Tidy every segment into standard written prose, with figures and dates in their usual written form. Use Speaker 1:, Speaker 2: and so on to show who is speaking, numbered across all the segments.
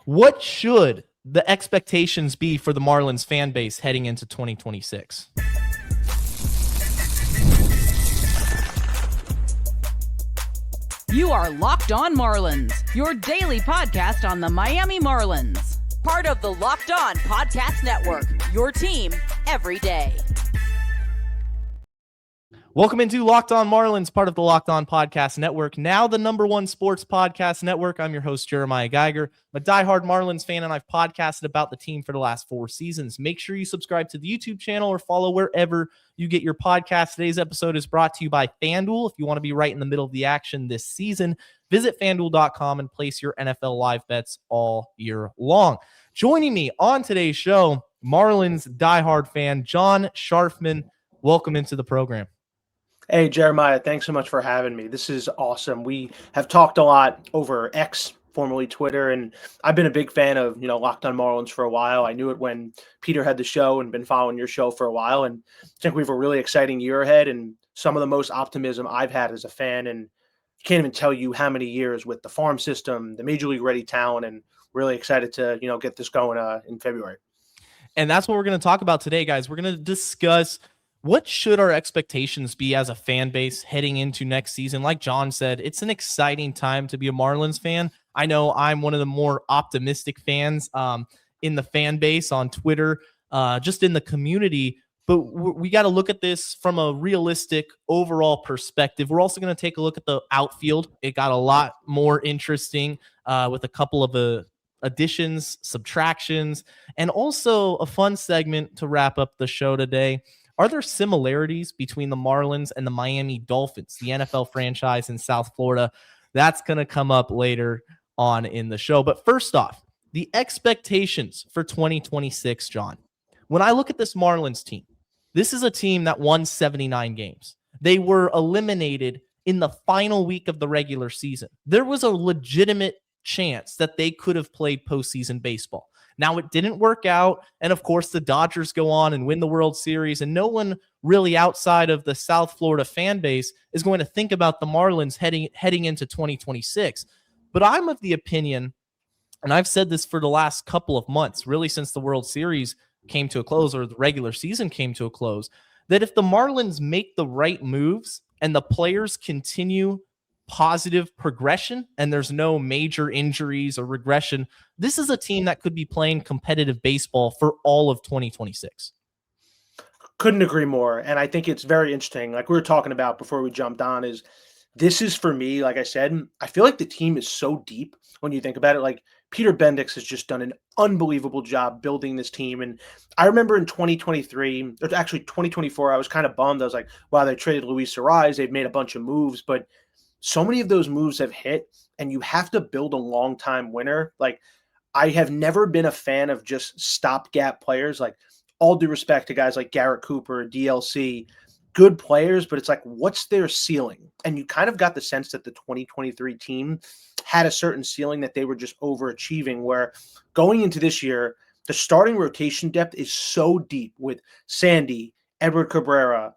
Speaker 1: What should the expectations be for the Marlins fan base heading into 2026?
Speaker 2: You are Locked On Marlins, your daily podcast on the Miami Marlins. Part of the Locked On Podcast Network, your team every day.
Speaker 1: Welcome into Locked On Marlins, part of the Locked On Podcast Network, now the #1 sports podcast network. I'm your host, Jeremiah Geiger. I'm a diehard Marlins fan, and I've podcasted about the team for the last 4 seasons. Make sure you subscribe to the YouTube channel or follow wherever you get your podcast. Today's episode is brought to you by FanDuel. If you want to be right in the middle of the action this season, visit FanDuel.com and place your NFL live bets all year long. Joining me on today's show, Marlins diehard fan, John Scharfman. Welcome into the program.
Speaker 3: Hey, Jeremiah, thanks so much for having me. This is awesome. We have talked a lot over X, formerly Twitter, and I've been a big fan of, Locked On Marlins for a while. I knew it when Peter had the show and been following your show for a while, and I think we have a really exciting year ahead and some of the most optimism I've had as a fan, and I can't even tell you how many years with the farm system, the Major League Ready talent, and really excited to, get this going in February.
Speaker 1: And that's what we're going to talk about today, guys. We're going to discuss what should our expectations be as a fan base heading into next season. Like John said, it's an exciting time to be a Marlins fan. I know I'm one of the more optimistic fans in the fan base on Twitter, just in the community. But we got to look at this from a realistic overall perspective. We're also going to take a look at the outfield. It got a lot more interesting with a couple of additions, subtractions, and also a fun segment to wrap up the show today. Are there similarities between the Marlins and the Miami Dolphins, the NFL franchise in South Florida? That's going to come up later on in the show. But first off, the expectations for 2026, John. When I look at this Marlins team, this is a team that won 79 games. They were eliminated in the final week of the regular season. There was a legitimate chance that they could have played postseason baseball. Now, it didn't work out, and of course, the Dodgers go on and win the World Series, and no one really outside of the South Florida fan base is going to think about the Marlins heading into 2026. But I'm of the opinion, and I've said this for the last couple of months, really since the World Series came to a close or the regular season came to a close, that if the Marlins make the right moves and the players continue positive progression and there's no major injuries or regression, this is a team that could be playing competitive baseball for all of 2026.
Speaker 3: Couldn't agree more. And I think it's very interesting. Like we were talking about before we jumped on, is this is for me, like I said, I feel like the team is so deep when you think about it. Like Peter Bendix has just done an unbelievable job building this team. And I remember in 2023, or actually 2024, I was kind of bummed. I was like, wow, they traded Luis Ruiz. They've made a bunch of moves, but so many of those moves have hit, and you have to build a long-time winner. Like, I have never been a fan of just stopgap players. Like, all due respect to guys like Garrett Cooper, DLC, good players, but it's like, what's their ceiling? And you kind of got the sense that the 2023 team had a certain ceiling that they were just overachieving, where going into this year, the starting rotation depth is so deep with Sandy, Edward Cabrera,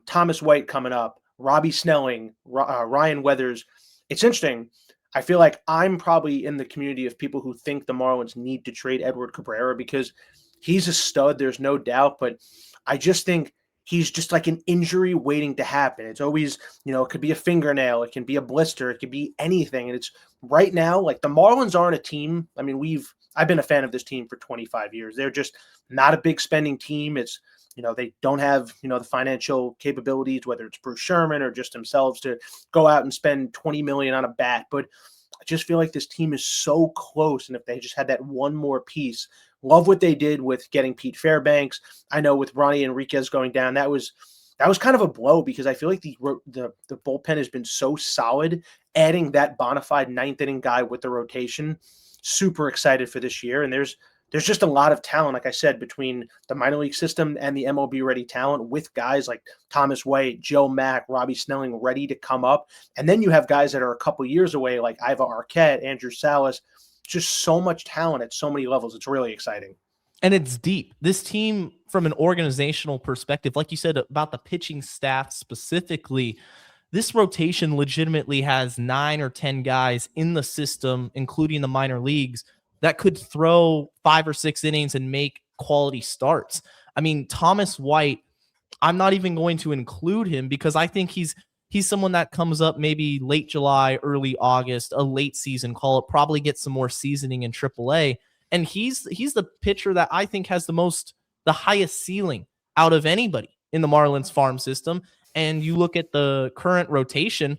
Speaker 3: Thomas White coming up, Robbie Snelling, Ryan Weathers. It's interesting. I feel like I'm probably in the community of people who think the Marlins need to trade Edward Cabrera because he's a stud, there's no doubt, but I just think he's just like an injury waiting to happen. It's always, it could be a fingernail, it can be a blister, it could be anything. And it's right now, like the Marlins aren't a team. I mean, I've been a fan of this team for 25 years. They're just not a big spending team. It's, they don't have, the financial capabilities, whether it's Bruce Sherman or just themselves, to go out and spend $20 million on a bat. But I just feel like this team is so close. And if they just had that one more piece, love what they did with getting Pete Fairbanks. I know with Ronnie Enriquez going down, that was kind of a blow because I feel like the bullpen has been so solid. Adding that bona fide ninth inning guy with the rotation, super excited for this year. And there's just a lot of talent, like I said, between the minor league system and the MLB ready talent with guys like Thomas White, Joe Mack, Robbie Snelling ready to come up. And then you have guys that are a couple years away like Iva Arquette, Andrew Salas, just so much talent at so many levels. It's really exciting.
Speaker 1: And it's deep. This team, from an organizational perspective, like you said about the pitching staff specifically, this rotation legitimately has 9 or 10 guys in the system, including the minor leagues, that could throw 5 or 6 innings and make quality starts. I mean, Thomas White, I'm not even going to include him because I think he's someone that comes up maybe late July, early August, a late season call it, probably get some more seasoning in AAA. And he's the pitcher that I think has the highest ceiling out of anybody in the Marlins farm system. And you look at the current rotation,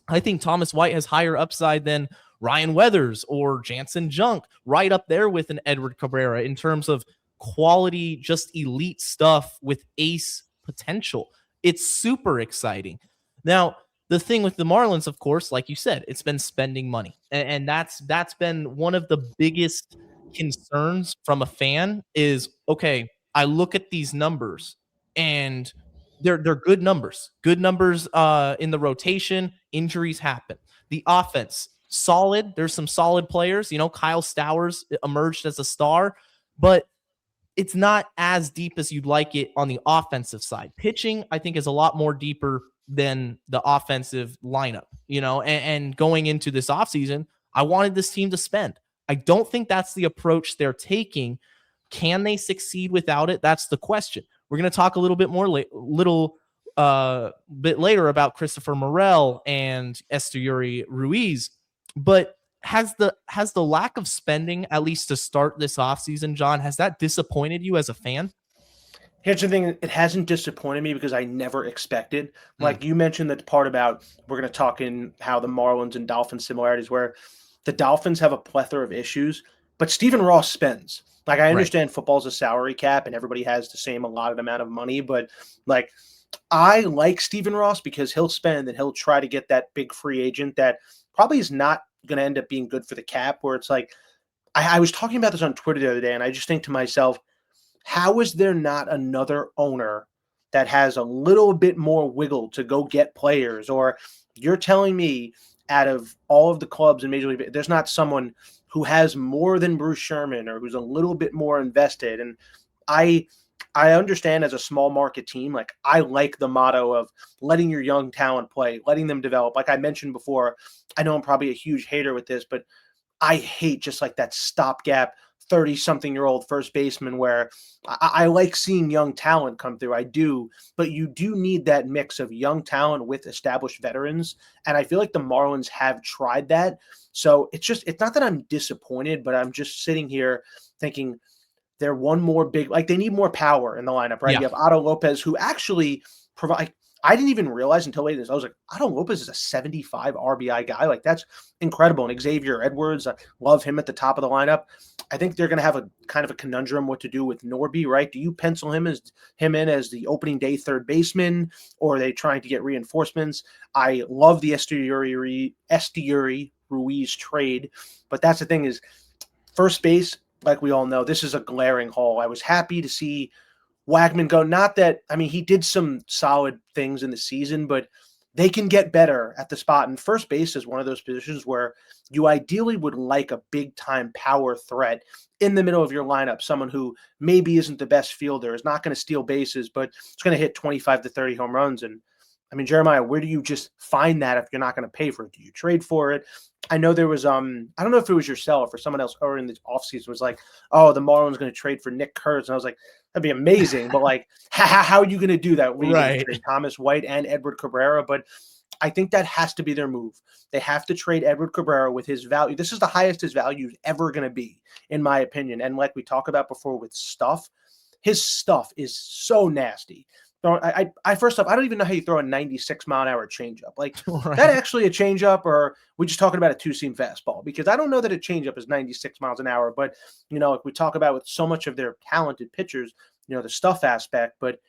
Speaker 1: I think Thomas White has higher upside than Ryan Weathers or Jansen Junk, right up there with an Edward Cabrera in terms of quality, just elite stuff with ace potential. It's super exciting. Now, the thing with the Marlins, of course, like you said, it's been spending money. And that's been one of the biggest concerns from a fan is, okay, I look at these numbers and they're good numbers. Good numbers in the rotation. Injuries happen. The offense, solid. There's some solid players. You know, Kyle Stowers emerged as a star, but it's not as deep as you'd like it on the offensive side. Pitching, I think, is a lot more deeper than the offensive lineup, you know, and going into this offseason, I wanted this team to spend. I don't think that's the approach they're taking. Can they succeed without it? That's the question. We're going to talk a little bit more bit later about Christopher Morel and Esteury Ruiz, but has the lack of spending, at least to start this offseason, John, has that disappointed you as a fan?
Speaker 3: Here's the thing. It hasn't disappointed me because I never expected. Like you mentioned that part about, we're going to talk in how the Marlins and Dolphins similarities, where the Dolphins have a plethora of issues, but Stephen Ross spends. Like, I understand football's a salary cap and everybody has the same allotted amount of money, but like, I like Stephen Ross because he'll spend and he'll try to get that big free agent that probably is not going to end up being good for the cap, where it's like, I was talking about this on Twitter the other day, and I just think to myself, how is there not another owner that has a little bit more wiggle to go get players? Or you're telling me out of all of the clubs in Major League, there's not someone who has more than Bruce Sherman or who's a little bit more invested? And I understand as a small market team, like, I like the motto of letting your young talent play, letting them develop. Like I mentioned before, I know I'm probably a huge hater with this, but I hate just like that stopgap 30-something-year-old first baseman where I like seeing young talent come through. I do, but you do need that mix of young talent with established veterans. And I feel like the Marlins have tried that. So it's not that I'm disappointed, but I'm just sitting here thinking they're one more big, like, they need more power in the lineup, right?
Speaker 1: Yeah.
Speaker 3: You have Otto Lopez, who actually provide. I didn't even realize until later. I was like, Otto Lopez is a 75 RBI guy. Like, that's incredible. And Xavier Edwards, I love him at the top of the lineup. I think they're going to have a kind of a conundrum what to do with Norby, right? Do you pencil him in as the opening day third baseman, or are they trying to get reinforcements? I love the Esteury Ruiz trade, but that's the thing is, first base, like we all know, this is a glaring hole. I was happy to see Wagman go. Not that, I mean, he did some solid things in the season, but they can get better at the spot. And first base is one of those positions where you ideally would like a big-time power threat in the middle of your lineup, someone who maybe isn't the best fielder, is not going to steal bases, but it's going to hit 25 to 30 home runs. And I mean, Jeremiah, where do you just find that if you're not going to pay for it? Do you trade for it? I know there was, I don't know if it was yourself or someone else or in the offseason was like, oh, the Marlins going to trade for Nick Kurtz. And I was like, that'd be amazing. But like, how are you going to do that? Were you going to trade Thomas White and Edward Cabrera? But I think that has to be their move. They have to trade Edward Cabrera with his value. This is the highest his value is ever going to be, in my opinion. And like we talked about before with stuff, his stuff is so nasty. First off, I don't even know how you throw a 96-mile-an-hour changeup. Like, that actually a changeup, or we just talking about a two-seam fastball? Because I don't know that a changeup is 96 miles an hour. But, you know, like we talk about with so much of their talented pitchers, you know, the stuff aspect. But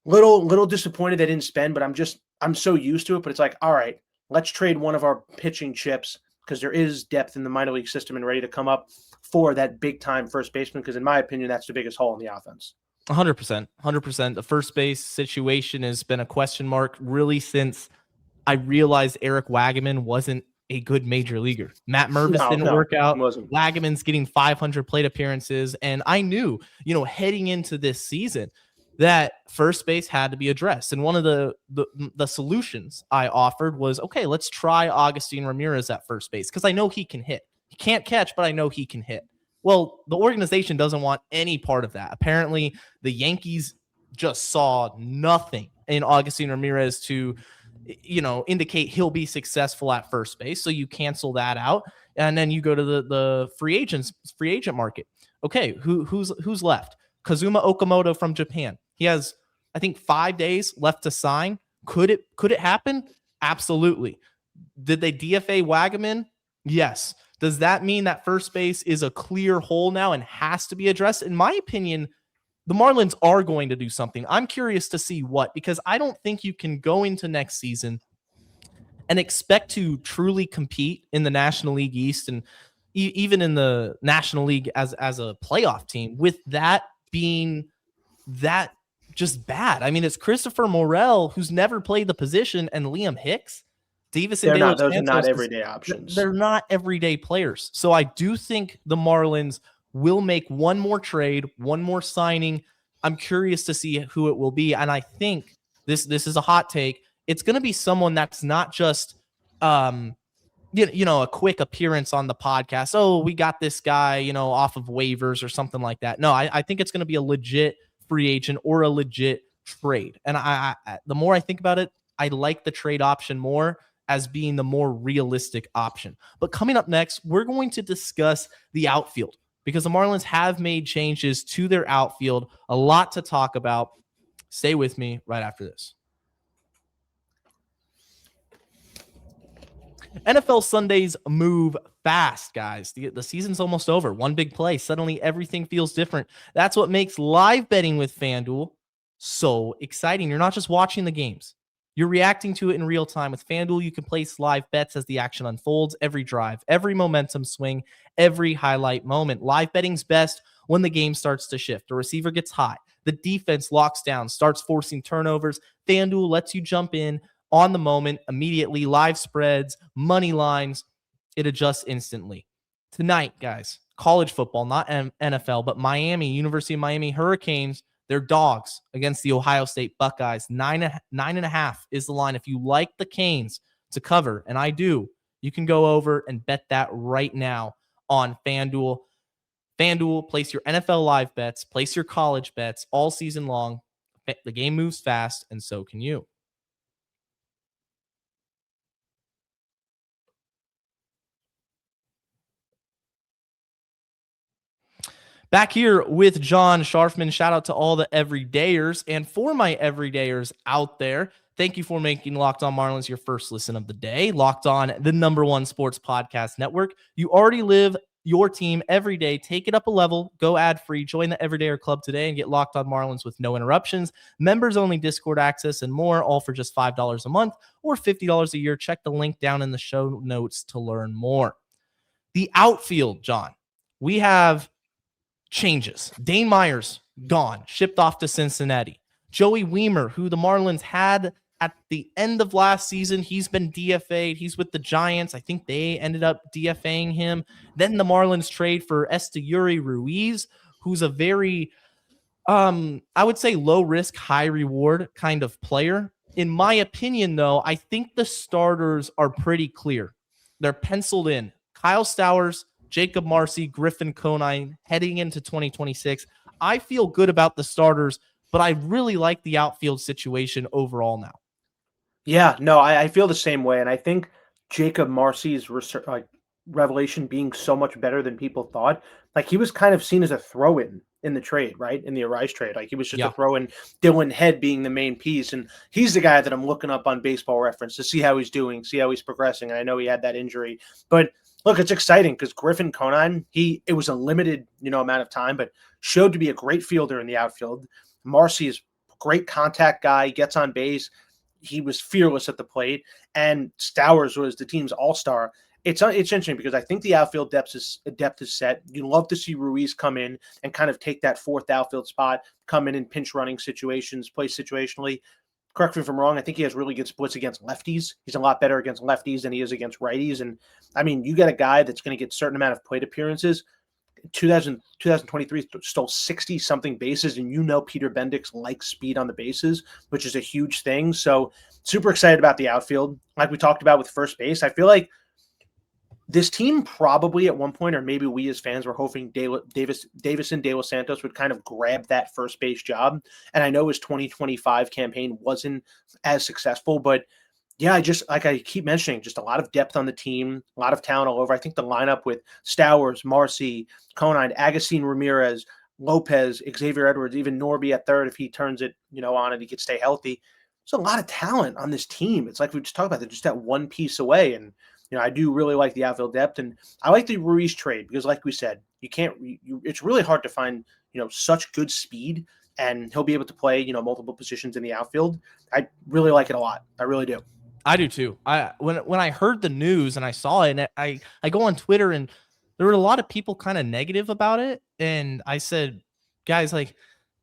Speaker 3: little disappointed they didn't spend. But I'm so used to it. But it's like, all right, let's trade one of our pitching chips, because there is depth in the minor league system and ready to come up for that big-time first baseman. Because in my opinion, that's the biggest hole in the offense.
Speaker 1: 100%. The first base situation has been a question mark really since I realized Eric Wagaman wasn't a good major leaguer. Matt Mervis didn't work out. Wagaman's getting 500 plate appearances. And I knew, you know, heading into this season that first base had to be addressed. And one of the solutions I offered was, okay, let's try Agustin Ramirez at first base, because I know he can hit. He can't catch, but I know he can hit. Well, the organization doesn't want any part of that. Apparently, the Yankees just saw nothing in Augustine Ramirez to, indicate he'll be successful at first base. So you cancel that out, and then you go to the free agent market. Okay, who's left? Kazuma Okamoto from Japan. He has, I think, 5 days left to sign. Could it happen? Absolutely. Did they DFA Wagaman? Yes. Does that mean that first base is a clear hole now and has to be addressed? In my opinion, the Marlins are going to do something. I'm curious to see what, because I don't think you can go into next season and expect to truly compete in the National League East and even in the National League as a playoff team with that being that just bad. I mean, it's Christopher Morel, who's never played the position, and Liam Hicks.
Speaker 3: Those are not everyday options.
Speaker 1: They're not everyday players. So I do think the Marlins will make one more trade, one more signing. I'm curious to see who it will be. And I think this is a hot take. It's going to be someone that's not just, a quick appearance on the podcast. Oh, we got this guy, off of waivers or something like that. No, I think it's going to be a legit free agent or a legit trade. And I the more I think about it, I like the trade option more as being the more realistic option. But coming up next, we're going to discuss the outfield because the Marlins have made changes to their outfield. A lot to talk about. Stay with me right after this. NFL Sundays move fast, guys. The season's almost over. One big play. Suddenly everything feels different. That's what makes live betting with FanDuel so exciting. You're not just watching the games. You're reacting to it in real time. With FanDuel, you can place live bets as the action unfolds, every drive, every momentum swing, every highlight moment. Live betting's best when the game starts to shift. The receiver gets hot. The defense locks down, starts forcing turnovers. FanDuel lets you jump in on the moment, immediately. Live spreads, money lines, it adjusts instantly. Tonight, guys, college football, not NFL, but University of Miami Hurricanes, they're dogs against the Ohio State Buckeyes. 9.5 is the line. If you like the Canes to cover, and I do, you can go over and bet that right now on FanDuel. FanDuel, place your NFL live bets, place your college bets all season long. The game moves fast, and so can you. Back here with John Scharfman. Shout out to all the everydayers. And for my everydayers out there, thank you for making Locked On Marlins your first listen of the day. Locked On, the #1 sports podcast network. You already live your team every day. Take it up a level. Go ad-free. Join the Everydayer Club today and get Locked On Marlins with no interruptions, members-only Discord access, and more, all for just $5 a month or $50 a year. Check the link down in the show notes to learn more. The outfield, John. We have changes. Dane Myers, gone, shipped off to Cincinnati. Joey Weimer, who the Marlins had at the end of last season, he's been DFA'd. He's with the Giants. I think they ended up DFAing him. Then the Marlins trade for Esteury Ruiz, who's a very, I would say, low risk, high reward kind of player. In my opinion, though, I think the starters are pretty clear. They're penciled in. Kyle Stowers, Jacob Marcy, Griffin Conine heading into 2026. I feel good about the starters, but I really like the outfield situation overall now.
Speaker 3: Yeah, no, I feel the same way. And I think Jacob Marcy's revelation being so much better than people thought, like he was kind of seen as a throw-in in the trade, right? In the Arise trade. Like he was just a throw-in, Dylan Head being the main piece. And he's the guy that I'm looking up on Baseball Reference to see how he's doing, see how he's progressing. And I know he had that injury, but look, it's exciting because Griffin Conine, it was a limited, amount of time, but showed to be a great fielder in the outfield. Marcy is a great contact guy, gets on base. He was fearless at the plate, and Stowers was the team's all-star. It's interesting because I think the outfield depth is set. You love to see Ruiz come in and kind of take that fourth outfield spot, come in pinch running situations, play situationally. Correct me if I'm wrong. I think he has really good splits against lefties. He's a lot better against lefties than he is against righties. And I mean, you got a guy that's going to get a certain amount of plate appearances. 2023 stole 60 something bases, and Peter Bendix likes speed on the bases, which is a huge thing. So super excited about the outfield. Like we talked about with first base, I feel like this team probably at one point, or maybe we as fans were hoping Davison De Los Santos would kind of grab that first base job. And I know his 2025 campaign wasn't as successful, but yeah, like I keep mentioning, just a lot of depth on the team, a lot of talent all over. I think the lineup with Stowers, Marcy, Conine, Agustin Ramirez, Lopez, Xavier Edwards, even Norby at third, if he turns it, on and he could stay healthy. There's a lot of talent on this team. It's like we just talked about, they're just that one piece away. And I do really like the outfield depth, and I like the Ruiz trade because, like we said, it's really hard to find, such good speed, and he'll be able to play, multiple positions in the outfield. I really like it a lot. I really do.
Speaker 1: I do too. When I heard the news and I saw it, and I go on Twitter, and there were a lot of people kind of negative about it. And I said, guys, like,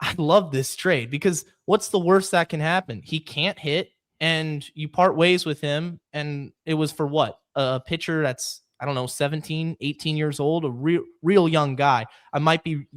Speaker 1: I love this trade because what's the worst that can happen? He can't hit, and you part ways with him. And it was for what? A pitcher that's, I don't know, 17, 18 years old, a real young guy. I might be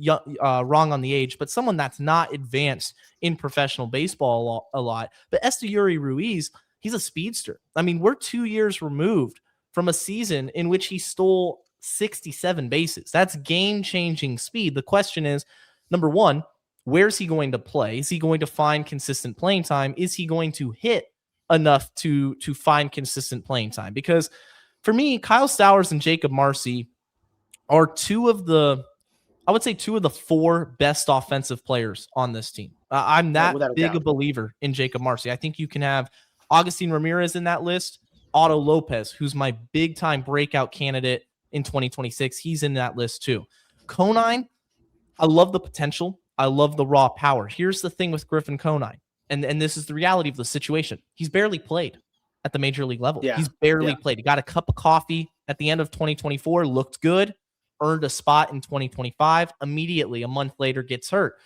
Speaker 1: wrong on the age, but someone that's not advanced in professional baseball a lot. But Esteury Ruiz, he's a speedster. I mean, we're 2 years removed from a season in which he stole 67 bases. That's game-changing speed. The question is, number one, where's he going to play? Is he going to find consistent playing time? Is he going to hit enough to find consistent playing time? Because for me, Kyle Stowers and Jacob Marcy are two of the four best offensive players on this team. I'm that big a believer in Jacob Marcy. I think you can have Agustin Ramirez in that list, Otto Lopez, who's my big-time breakout candidate in 2026. He's in that list too. Conine, I love the potential. I love the raw power. Here's the thing with Griffin Conine, and this is the reality of the situation. He's barely played at the major league level.
Speaker 3: Yeah.
Speaker 1: He's barely played. He got a cup of coffee at the end of 2024, looked good, earned a spot in 2025, immediately a month later gets hurt.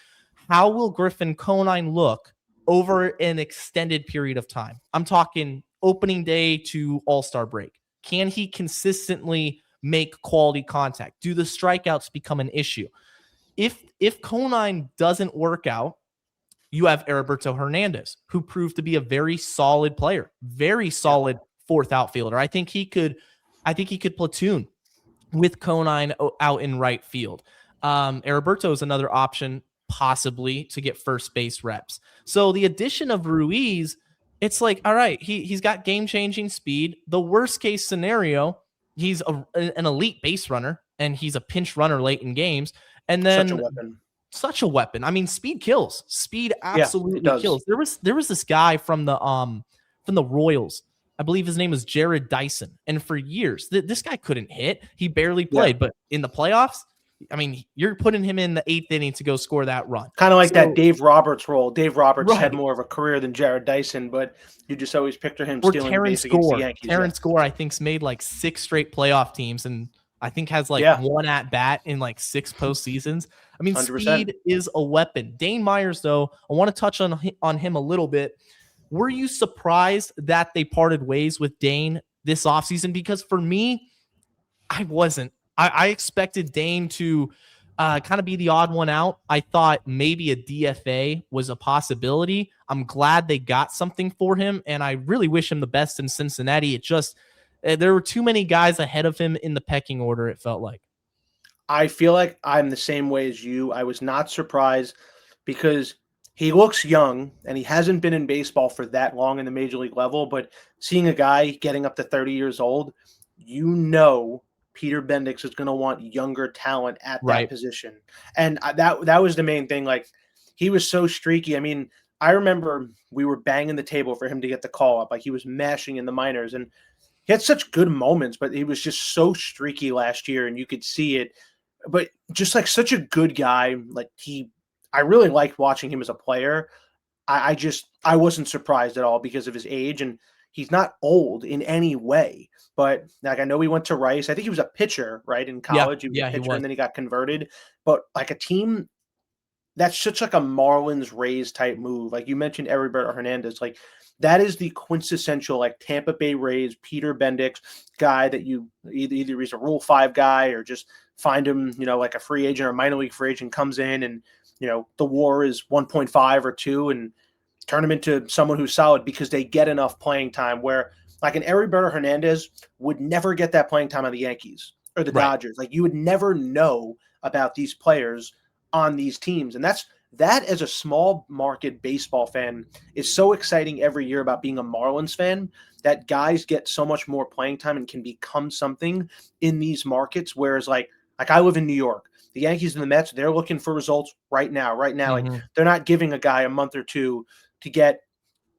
Speaker 1: How will Griffin Conine look over an extended period of time? I'm talking opening day to All-Star break. Can he consistently make quality contact? Do the strikeouts become an issue? If Conine doesn't work out, you have Heriberto Hernandez, who proved to be a very solid player, very solid fourth outfielder. I think he could platoon with Conine out in right field. Heriberto is another option, possibly, to get first base reps. So the addition of Ruiz, it's like, all right, he's got game-changing speed. The worst case scenario, he's an elite base runner, and he's a pinch runner late in games. And then such a weapon. I mean, speed kills. Speed absolutely kills. There was this guy from the Royals. I believe his name was Jared Dyson. And for years, this guy couldn't hit. He barely played. But in the playoffs, I mean, you're putting him in the 8th inning to go score that run.
Speaker 3: Kind of like that Dave Roberts role. Dave Roberts had more of a career than Jared Dyson, but you just always picture him stealing base against the Yankees.
Speaker 1: Terrence Gore, I think, made like 6 straight playoff teams, and I think has like one at bat in like 6 postseasons. I mean, 100%. Speed is a weapon. Dane Myers, though, I want to touch on him a little bit. Were you surprised that they parted ways with Dane this offseason? Because for me, I wasn't. I expected Dane to kind of be the odd one out. I thought maybe a DFA was a possibility. I'm glad they got something for him, and I really wish him the best in Cincinnati. It just there were too many guys ahead of him in the pecking order, it felt like.
Speaker 3: I feel like I'm the same way as you. I was not surprised because he looks young and he hasn't been in baseball for that long in the major league level. But seeing a guy getting up to 30 years old, Peter Bendix is going to want younger talent at that position. And that was the main thing. Like, he was so streaky. I mean, I remember we were banging the table for him to get the call up. Like, he was mashing in the minors, and he had such good moments, but he was just so streaky last year, and you could see it. But just like such a good guy, I really liked watching him as a player. I wasn't surprised at all because of his age, and he's not old in any way. But like, I know he went to Rice. I think he was a pitcher, right, in college. He was a pitcher, and then he got converted. But like a team, that's such like a Marlins Rays type move. Like you mentioned, Heriberto Hernandez, like that is the quintessential like Tampa Bay Rays, Peter Bendix guy that you either he's a Rule 5 guy or just find him, like a free agent or a minor league free agent comes in and, the WAR is 1.5 or 2 and turn him into someone who's solid because they get enough playing time where Like an Heriberto Hernandez would never get that playing time on the Yankees or the
Speaker 1: Right.
Speaker 3: Dodgers. Like you would never know about these players on these teams. And that as a small market baseball fan is so exciting every year about being a Marlins fan, that guys get so much more playing time and can become something in these markets. Whereas like I live in New York, the Yankees and the Mets, they're looking for results right now. Like
Speaker 1: Mm-hmm.
Speaker 3: they're not giving a guy a month or two to get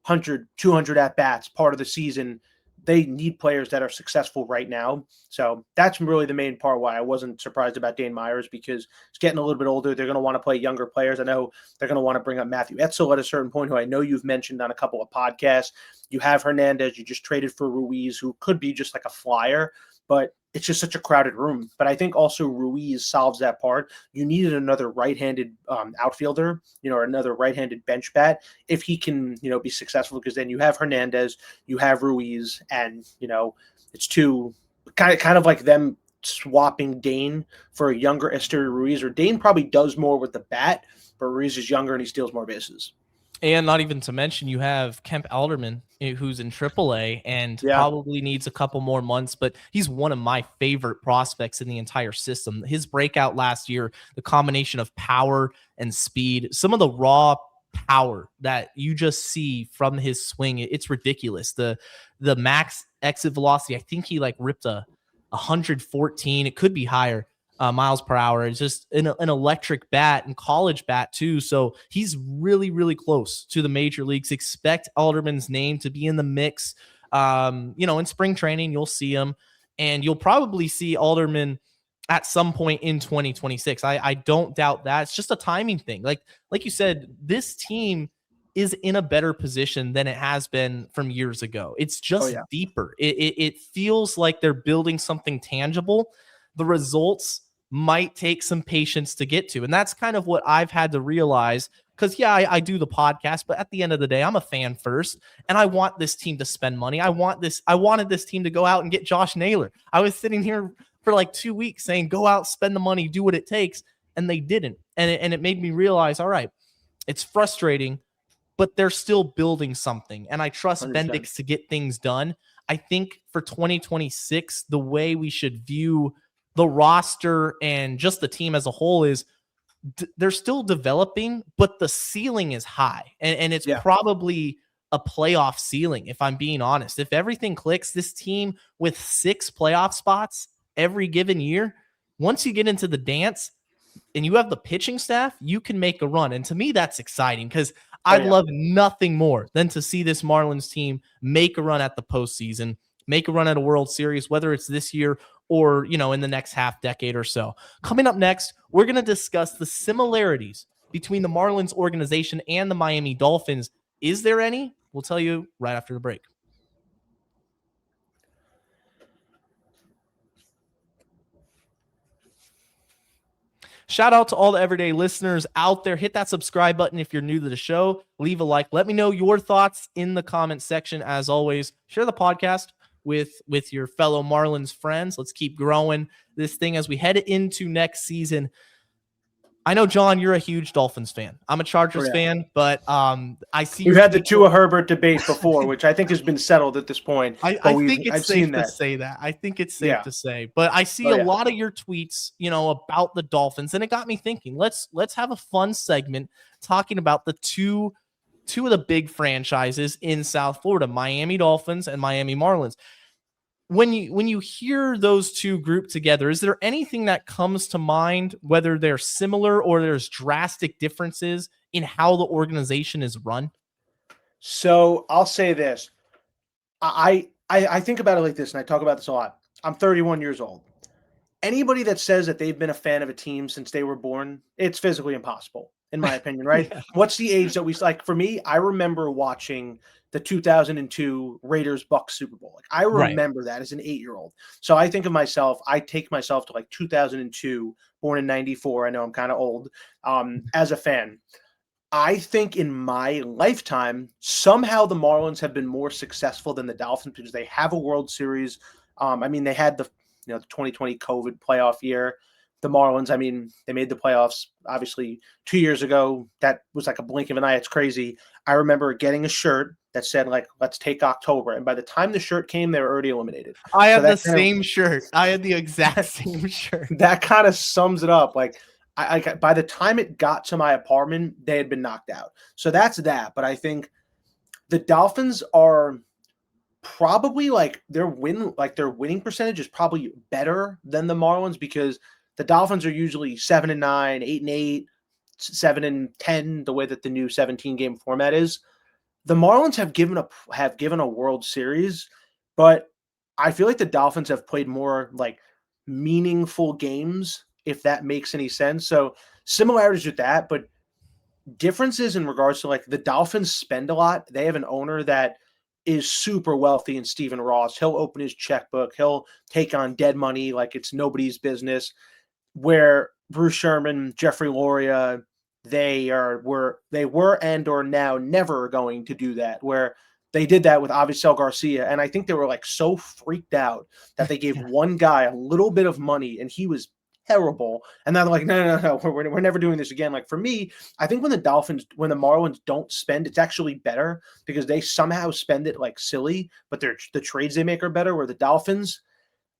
Speaker 3: 100, 200 at bats part of the season. They need players that are successful right now. So that's really the main part why I wasn't surprised about Dane Myers, because it's getting a little bit older. They're going to want to play younger players. I know they're going to want to bring up Matthew Etzel at a certain point, who I know you've mentioned on a couple of podcasts. You have Hernandez. You just traded for Ruiz, who could be just like a flyer, but it's just such a crowded room. But I think also Ruiz solves that part. You needed another right-handed outfielder, or another right-handed bench bat if he can, be successful, because then you have Hernandez, you have Ruiz, and, it's two kind of like them swapping Dane for a younger Esteury Ruiz, or Dane probably does more with the bat, but Ruiz is younger and he steals more bases.
Speaker 1: And not even to mention, you have Kemp Alderman, who's in AAA and probably needs a couple more months, but he's one of my favorite prospects in the entire system. His breakout last year, the combination of power and speed, some of the raw power that you just see from his swing, it's ridiculous. The max exit velocity, I think he ripped a 114, it could be higher, miles per hour. It's just an electric bat, and college bat too. So he's really, really close to the major leagues. Expect Alderman's name to be in the mix. In spring training, you'll see him, and you'll probably see Alderman at some point in 2026. I don't doubt that. It's just a timing thing. Like you said, this team is in a better position than it has been from years ago. It's just deeper. It feels like they're building something tangible. The results might take some patience to get to. And that's kind of what I've had to realize, because I do the podcast, but at the end of the day, I'm a fan first, and I want this team to spend money. I wanted this team to go out and get Josh Naylor. I was sitting here for like 2 weeks saying, go out, spend the money, do what it takes. And they didn't. And it made me realize, all right, it's frustrating, but they're still building something. And I trust
Speaker 3: 100%.
Speaker 1: Bendix to get things done. I think for 2026, the way we should view the roster and just the team as a whole is they're still developing, but the ceiling is high. And it's probably a playoff ceiling, if I'm being honest. If everything clicks, this team with 6 playoff spots every given year, once you get into the dance and you have the pitching staff, you can make a run. And to me, that's exciting, because I'd love nothing more than to see this Marlins team make a run at the postseason, make a run at a World Series, whether it's this year or, in the next half decade or so. Coming up next, we're going to discuss the similarities between the Marlins organization and the Miami Dolphins. Is there any? We'll tell you right after the break. Shout out to all the everyday listeners out there. Hit that subscribe button if you're new to the show. Leave a like. Let me know your thoughts in the comment section. As always, share the podcast with your fellow Marlins friends. Let's keep growing this thing as we head into next season. I know, John, you're a huge Dolphins fan. I'm a Chargers fan, but I see
Speaker 3: we've had the Tua Herbert debate before, which I think has been settled at this point.
Speaker 1: I think it's safe to say that. I think it's safe to say, but I see a lot of your tweets, about the Dolphins, and it got me thinking. Let's have a fun segment talking about the two of the big franchises in South Florida, Miami Dolphins and Miami Marlins. When you hear those two grouped together, is there anything that comes to mind, whether they're similar or there's drastic differences in how the organization is run?
Speaker 3: So I'll say this. I think about it like this, and I talk about this a lot. I'm 31 years old. Anybody that says that they've been a fan of a team since they were born, it's physically impossible, in my opinion, right? What's the age that we like? For me, I remember watching the 2002 Raiders-Bucks Super Bowl. Like, I remember that as an 8-year-old. So I think of myself, I take myself to like 2002, born in 94. I know I'm kind of old, as a fan. I think in my lifetime, somehow the Marlins have been more successful than the Dolphins, because they have a World Series. They had the 2020 COVID playoff year. the Marlins, I mean, they made the playoffs, obviously, 2 years ago. That was like a blink of an eye. It's crazy. I remember getting a shirt that said, like, let's take October. And by the time the shirt came, they were already eliminated.
Speaker 1: I
Speaker 3: So
Speaker 1: had the
Speaker 3: that kind
Speaker 1: same shirt. I had the exact same shirt.
Speaker 3: that kind of sums it up. Like, by the time it got to my apartment, they had been knocked out. So that's that. But I think the Dolphins are probably like their winning percentage is probably better than the Marlins, because the Dolphins are usually 7-9, 8-8, 7-10, the way that the new 17-game format is. The Marlins have given a World Series, but I feel like the Dolphins have played more like meaningful games, if that makes any sense. So similarities with that, but differences in regards to, like, the Dolphins spend a lot. They have an owner that is super wealthy in Stephen Ross. He'll open his checkbook. He'll take on dead money like it's nobody's business. Where Bruce Sherman, Jeffrey Loria, they were and or now never going to do that. Where they did that with Avisail Garcia, and I think they were like so freaked out that they gave one guy a little bit of money, and he was terrible. And now they're like, no, we're never doing this again. Like, for me, I think when the Marlins don't spend, it's actually better, because they somehow spend it like silly, but the trades they make are better. Where the Dolphins,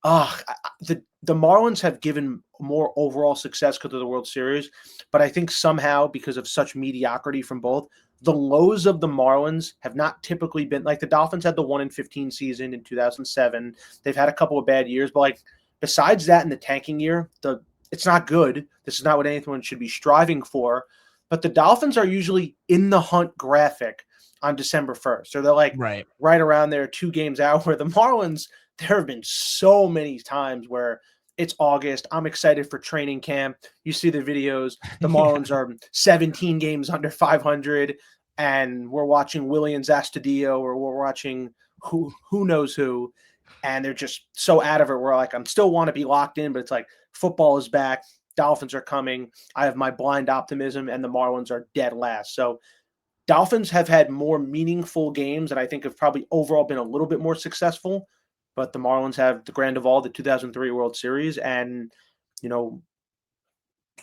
Speaker 3: the Marlins have given more overall success because of the World Series, but I think somehow, because of such mediocrity from both, the lows of the Marlins have not typically been like the Dolphins had the 1-15 season in 2007. They've had a couple of bad years, but like besides that, in the tanking year, it's not good. This is not what anyone should be striving for. But the Dolphins are usually in the hunt graphic on December 1st. So they're like right around there, 2 games out, where the Marlins, there have been so many times where it's August. I'm excited for training camp. You see the videos. The Marlins are 17 games under 500, and we're watching Williams Astudillo, or we're watching who knows who, and they're just so out of it. We're like, I'm still want to be locked in, but it's like football is back. Dolphins are coming. I have my blind optimism, and the Marlins are dead last. So Dolphins have had more meaningful games, and I think have probably overall been a little bit more successful. But the Marlins have the grand of all, the 2003 World Series, and,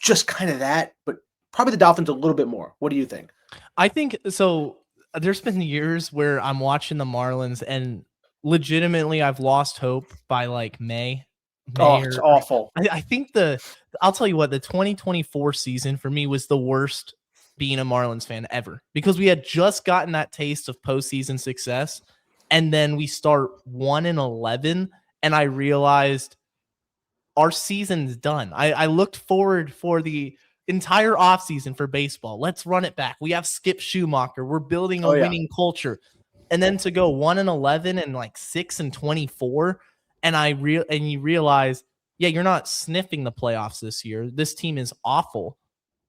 Speaker 3: just kind of that. But probably the Dolphins a little bit more. What do you think?
Speaker 1: I think so. There's been years where I'm watching the Marlins, and legitimately I've lost hope by like May.
Speaker 3: It's awful.
Speaker 1: I think I'll tell you what, the 2024 season for me was the worst being a Marlins fan ever, because we had just gotten that taste of postseason success. And then we start 1-11, and I realized our season's done. I looked forward for the entire offseason for baseball. Let's run it back. We have Skip Schumacher. We're building a winning culture. And then to go 1-11 and like 6-24, and you realize, you're not sniffing the playoffs this year. This team is awful.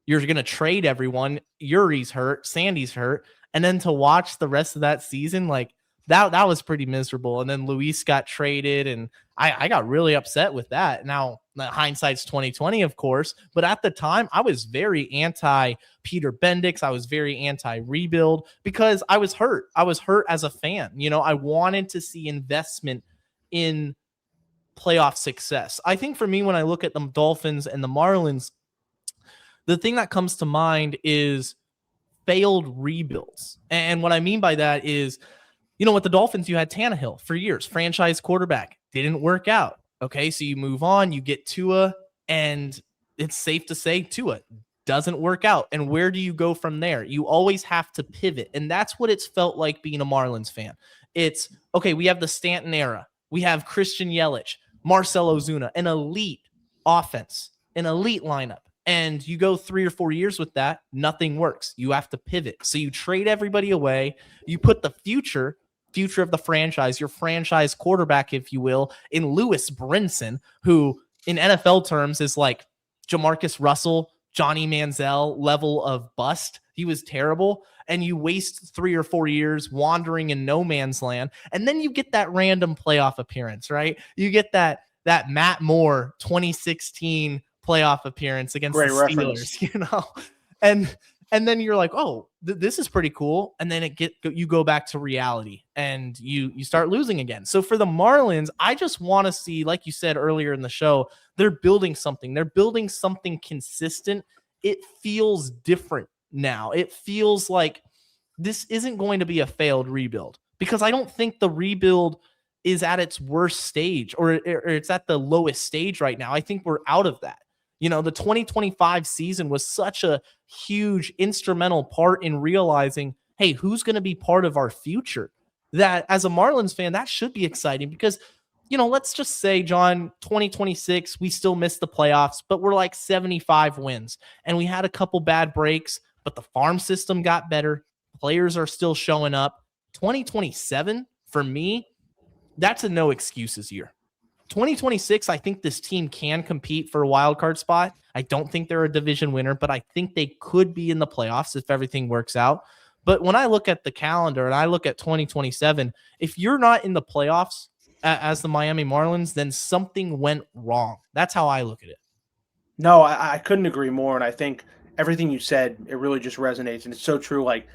Speaker 1: You're going to trade everyone. Yuri's hurt. Sandy's hurt. And then to watch the rest of that season, like, that was pretty miserable. And then Luis got traded, and I got really upset with that. Now, hindsight's 2020, of course, but at the time, I was very anti Peter Bendix. I was very anti rebuild, because I was hurt. I was hurt as a fan. I wanted to see investment in playoff success. I think for me, when I look at the Dolphins and the Marlins, the thing that comes to mind is failed rebuilds. And what I mean by that is, with the Dolphins, you had Tannehill for years, franchise quarterback, didn't work out. Okay, so you move on, you get Tua, and it's safe to say Tua doesn't work out. And where do you go from there? You always have to pivot, and that's what it's felt like being a Marlins fan. It's, okay, we have the Stanton era. We have Christian Yelich, Marcell Ozuna, an elite offense, an elite lineup. And you go 3 or 4 years with that, nothing works. You have to pivot. So you trade everybody away. You put the future of the franchise, your franchise quarterback, if you will, in Lewis Brinson, who in NFL terms is like Jamarcus Russell, Johnny Manziel level of bust. He was terrible. And you waste 3 or 4 years wandering in no man's land. And then you get that random playoff appearance, right? You get that Matt Moore 2016 playoff appearance against the Steelers, and And then you're like, oh, this is pretty cool. And then you go back to reality and you start losing again. So for the Marlins, I just want to see, like you said earlier in the show, they're building something. They're building something consistent. It feels different now. It feels like this isn't going to be a failed rebuild, because I don't think the rebuild is at its worst stage or it's at the lowest stage right now. I think we're out of that. The 2025 season was such a huge instrumental part in realizing, hey, who's going to be part of our future? That as a Marlins fan, that should be exciting because, let's just say, John, 2026, we still missed the playoffs, but we're like 75 wins and we had a couple bad breaks, but the farm system got better. Players are still showing up. 2027, for me, that's a no excuses year. 2026, I think this team can compete for a wild card spot. I don't think they're a division winner, but I think they could be in the playoffs if everything works out. But when I look at the calendar and I look at 2027, if you're not in the playoffs as the Miami Marlins, then something went wrong. That's how I look at it.
Speaker 3: No, I couldn't agree more. And I think everything you said, it really just resonates. And it's so true. Like,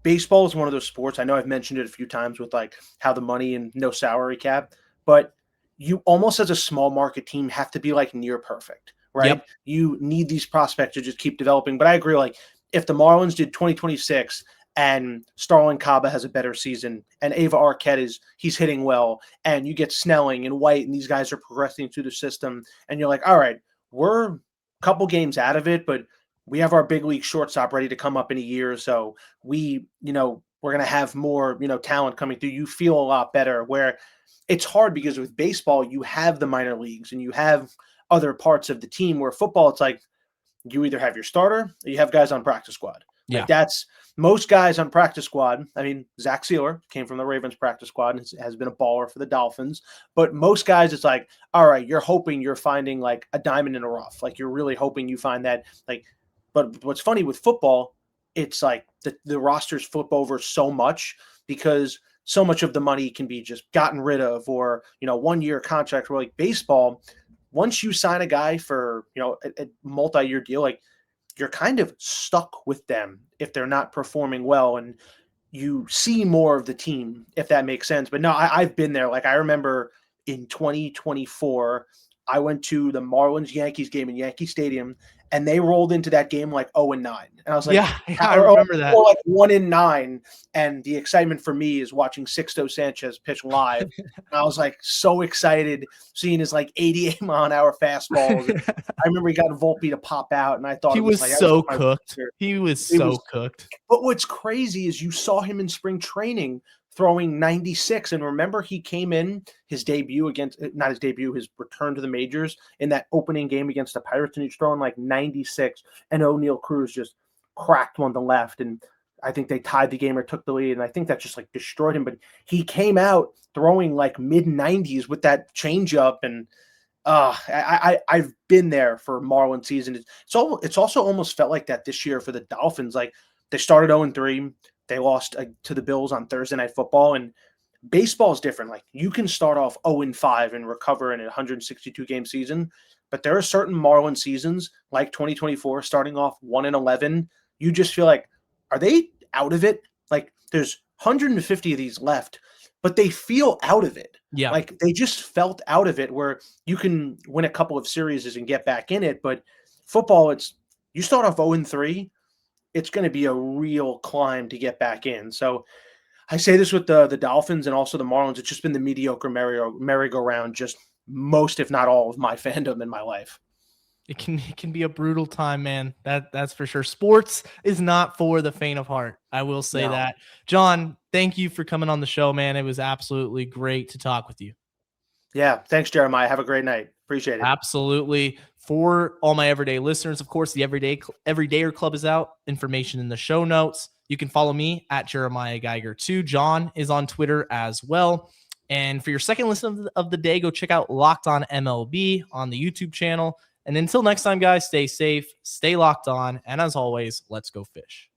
Speaker 3: baseball is one of those sports. I know I've mentioned it a few times with like how the money and no salary cap, but you almost as a small market team have to be like near perfect, right?
Speaker 1: Yep.
Speaker 3: You need these prospects to just keep developing. But I agree, like if the Marlins did 2026 and Starlin Caba has a better season and Ava Arquette he's hitting well, and you get Snelling and White and these guys are progressing through the system, and you're like, all right, we're a couple games out of it, but we have our big league shortstop ready to come up in a year or so. We're going to have more, talent coming through. You feel a lot better, where it's hard because with baseball, you have the minor leagues and you have other parts of the team, where football, it's like you either have your starter or you have guys on practice squad.
Speaker 1: Yeah.
Speaker 3: Like that's most guys on practice squad. I mean, Zach Sealer came from the Ravens practice squad and has been a baller for the Dolphins. But most guys, it's like, all right, you're hoping you're finding like a diamond in the rough. Like you're really hoping you find that. Like, but what's funny with football, it's like the rosters flip over so much because so much of the money can be just gotten rid of, or, 1 year contract. Where like baseball, once you sign a guy for, a multi-year deal, like you're kind of stuck with them if they're not performing well, and you see more of the team, if that makes sense. But no, I've been there. Like I remember in 2024, I went to the Marlins-Yankees game in Yankee Stadium, and they rolled into that game like 0-9. And I was like,
Speaker 1: yeah, I remember that.
Speaker 3: Or like 1-9. And the excitement for me is watching Sixto Sanchez pitch live. And I was like so excited seeing his like 88-mile-an-hour fastballs. I remember he got Volpe to pop out, and I thought
Speaker 1: he was
Speaker 3: like,
Speaker 1: so cooked. He was so cooked.
Speaker 3: But what's crazy is you saw him in spring training throwing 96. And remember, he came in his return to the majors in that opening game against the Pirates, and he's throwing like 96. And O'Neal Cruz just cracked one to left. And I think they tied the game or took the lead. And I think that just like destroyed him. But he came out throwing like mid 90s with that changeup. And I've been there for Marlins season. It's also almost felt like that this year for the Dolphins. Like they started 0-3. They lost to the Bills on Thursday Night Football, and baseball is different. Like you can start off 0-5 and recover in a 162-game season, but there are certain Marlins seasons like 2024 starting off 1-11. You just feel like, are they out of it? Like there's 150 of these left, but they feel out of it.
Speaker 1: Yeah.
Speaker 3: Like they just felt out of it, where you can win a couple of series and get back in it. But football, you start off 0-3. It's going to be a real climb to get back in. So I say this with the Dolphins and also the Marlins. It's just been the mediocre merry-go-round, just most, if not all, of my fandom in my life.
Speaker 1: It can be a brutal time, man. That's for sure. Sports is not for the faint of heart. I will say that. John, thank you for coming on the show, man. It was absolutely great to talk with you. Yeah. Thanks, Jeremiah. Have a great night. Appreciate it. Absolutely. For all my everyday listeners, of course, the Everydayer Club is out. Information in the show notes. You can follow me at Jeremiah Geiger 2. John is on Twitter as well. And for your second listen of the day, go check out Locked On MLB on the YouTube channel. And until next time, guys, stay safe, stay locked on, and as always, let's go fish.